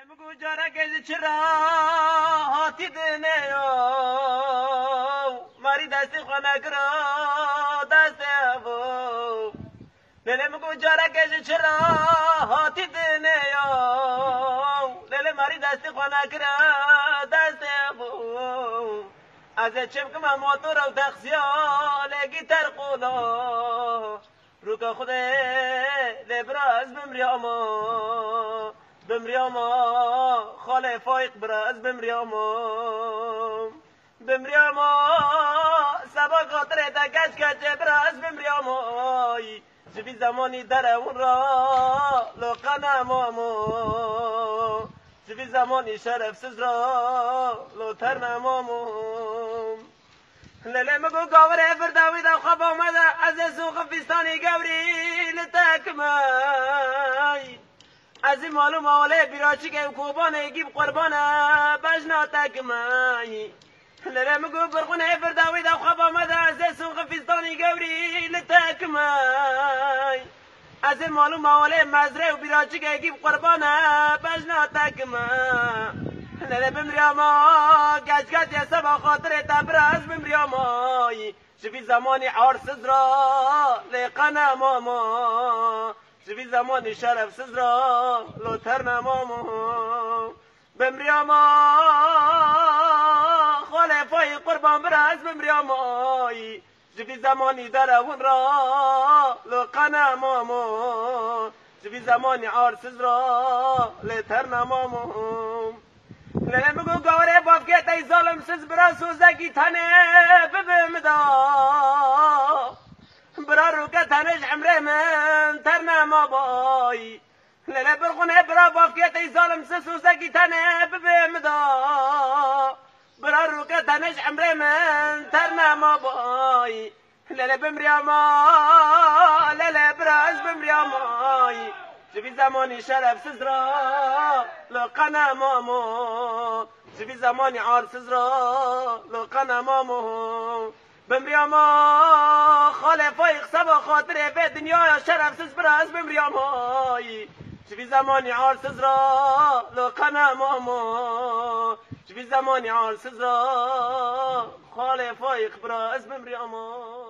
نمیگو جارگز چرا هاتی دنیا ماری دستی خانه کرا دست ابو نمیگو جارگز چرا هاتی دنیا لیل ماری دستی خانه کرا دست ابو از چم کم موتور و تخسیال گیتر قولا رو که خود لبراز بمریاما بمریاما خاله فایق براز بمریاما سبا خاطر دکش کچه براز بمریاما شبی زمانی در اون را لقنا مامو شبی زمانی شرف سز را لوتر نمامو لیلی مگو گاوره فرداوی دا خواب آمده از سوق فیستانی گوری لتکمای از این معلوم آله بیراچی که کوبانه گیب قربانه بجنا تکمای لیلی مگو برخونه فرداوی دا خواب آمده از سوق فیستانی گوری لتکمای از این معلوم آله مزره و بیراچی که گیب قربانه بجنا تکمای لیلی بمریاما گشگت یا سبا خاطر تبرز بمریامای شفی زمانی عرسز را لیقنا ماما شفی زمانی شرفسز را لوتر نماما بمریاما خاله فای قربان برز بمریامای شفی زمانی در اون را لقنا ماما شفی زمانی عرسز را لیتر نماما لیلی مگو گوره بافکت ای ظالم سز برا سوزگی تنه ببمدا برا روکه تنش عمره من ترنه ما بای لیلی برخونه برا بافکت ای ظالم سز سوزگی تنه ببمدا برا روکه تنش عمره من ترنه ما بای لیلی بمریاما لیلی براز بمریامای شبی زمانی شرف سز را لقنا مامو شبی زمانی عرسز را لقنا مامو بمریاما خاله فایق سبا خاطر به دنیا شرف سز براز بمریامای شبی زمانی عرسز را لقنا مامو شبی زمانی عرسز را خاله فایق براز بمریاما